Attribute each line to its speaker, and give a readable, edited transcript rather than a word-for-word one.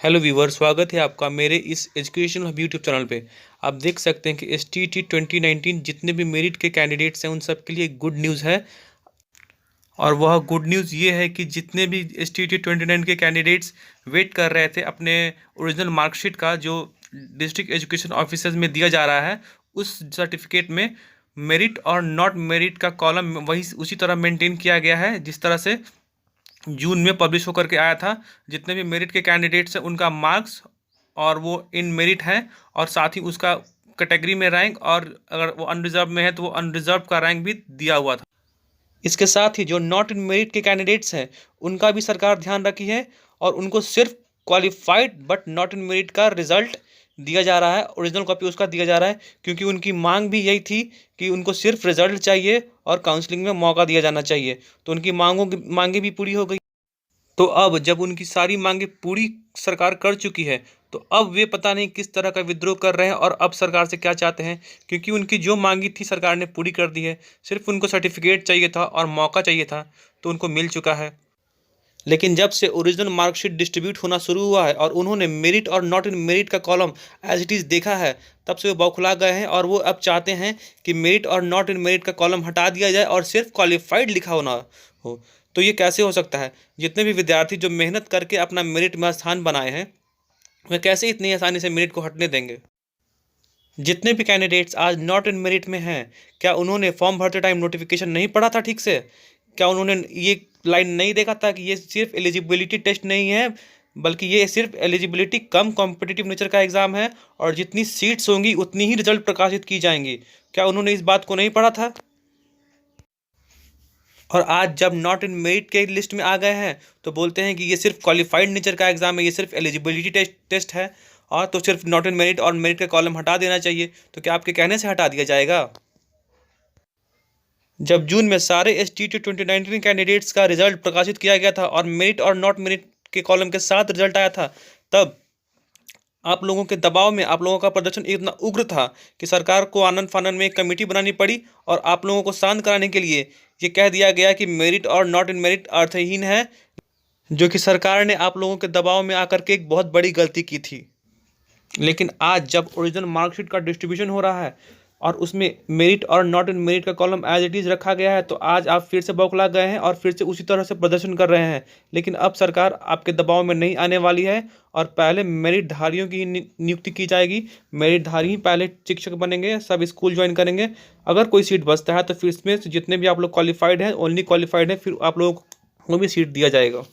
Speaker 1: Hello viewer, स्वागत है आपका मेरे इस एजुकेशन हब यूट्यूब चैनल पे। आप देख सकते हैं कि STT 2019 जितने भी मेरिट के कैंडिडेट्स हैं उन सब के लिए गुड न्यूज़ है। और वह गुड न्यूज़ ये है कि जितने भी STT 29 के कैंडिडेट्स वेट कर रहे थे अपने ओरिजिनल मार्कशीट का, जो डिस्ट्रिक्ट एजुकेशन ऑफिसर्स में दिया जा रहा है, उस सर्टिफिकेट में मेरिट और नॉट मेरिट का कॉलम वही उसी तरह मेंटेन किया गया है जिस तरह से जून में पब्लिश होकर के आया था। जितने भी मेरिट के कैंडिडेट्स हैं उनका मार्क्स और वो इन मेरिट है, और साथ ही उसका कैटेगरी में रैंक, और अगर वो अनरिजर्व में है तो वो अनरिजर्व का रैंक भी दिया हुआ था। इसके साथ ही जो नॉट इन मेरिट के कैंडिडेट्स हैं उनका भी सरकार ध्यान रखी है, और उनको सिर्फ qualified but not in merit का रिजल्ट दिया जा रहा है, ओरिजिनल कॉपी उसका दिया जा रहा है, क्योंकि उनकी मांग भी यही थी कि उनको सिर्फ रिजल्ट चाहिए और काउंसलिंग में मौका दिया जाना चाहिए। तो उनकी मांगे भी पूरी हो गई। तो अब जब उनकी सारी मांगे पूरी सरकार कर चुकी है, तो अब वे पता नहीं किस तरह का विद्रोह कर रहे हैं और अब सरकार से क्या चाहते हैं, क्योंकि उनकी जो मांगी थी सरकार ने पूरी कर दी है। सिर्फ उनको सर्टिफिकेट चाहिए था और मौका चाहिए था, तो उनको मिल चुका है। लेकिन जब से ओरिजिनल मार्कशीट डिस्ट्रीब्यूट होना शुरू हुआ है और उन्होंने मेरिट और नॉट इन मेरिट का कॉलम एज इट इज़ देखा है, तब से वो बौखला गए हैं और वो अब चाहते हैं कि मेरिट और नॉट इन मेरिट का कॉलम हटा दिया जाए और सिर्फ क्वालिफाइड लिखा होना हो। तो ये कैसे हो सकता है? जितने भी विद्यार्थी जो मेहनत करके अपना मेरिट में स्थान बनाए हैं, वे कैसे इतनी आसानी से मेरिट को हटने देंगे? जितने भी कैंडिडेट्स आज नॉट इन मेरिट में हैं, क्या उन्होंने फॉर्म भरते टाइम नोटिफिकेशन नहीं पढ़ा था ठीक से? क्या उन्होंने ये लाइन नहीं देखा था कि ये सिर्फ एलिजिबिलिटी टेस्ट नहीं है, बल्कि ये सिर्फ एलिजिबिलिटी कम कॉम्पिटिटिव नेचर का एग्ज़ाम है, और जितनी सीट्स होंगी उतनी ही रिजल्ट प्रकाशित की जाएंगी? क्या उन्होंने इस बात को नहीं पढ़ा था? और आज जब नॉट इन मेरिट के लिस्ट में आ गए हैं तो बोलते हैं कि ये सिर्फ क्वालिफाइड नेचर का एग्ज़ाम है, ये सिर्फ एलिजिबिलिटी टेस्ट है, और तो सिर्फ नॉट इन मेरिट और मेरिट का कॉलम हटा देना चाहिए। तो क्या आपके कहने से हटा दिया जाएगा? जब जून में सारे STT 2019 कैंडिडेट्स का रिजल्ट प्रकाशित किया गया था और मेरिट और नॉट मेरिट के कॉलम के साथ रिजल्ट आया था, तब आप लोगों के दबाव में आप लोगों का प्रदर्शन इतना उग्र था कि सरकार को आनन फानन में एक कमेटी बनानी पड़ी, और आप लोगों को शांत कराने के लिए ये कह दिया गया कि मेरिट और नॉट इन मेरिट अर्थहीन है, जो कि सरकार ने आप लोगों के दबाव में आकर के एक बहुत बड़ी गलती की थी। लेकिन आज जब ओरिजिनल मार्कशीट का डिस्ट्रीब्यूशन हो रहा है और उसमें मेरिट और नॉट इन मेरिट का कॉलम एज इट इज़ रखा गया है, तो आज आप फिर से बौखला गए हैं और फिर से उसी तरह से प्रदर्शन कर रहे हैं। लेकिन अब सरकार आपके दबाव में नहीं आने वाली है, और पहले मेरिटधारियों की ही नियुक्ति की जाएगी। मेरिटधारी ही पहले शिक्षक बनेंगे, सब स्कूल ज्वाइन करेंगे। अगर कोई सीट बचता है तो फिर इसमें से जितने भी आप लोग क्वालिफाइड हैं, ओनली क्वालिफाइड हैं, फिर आप लोगों को भी सीट दिया जाएगा।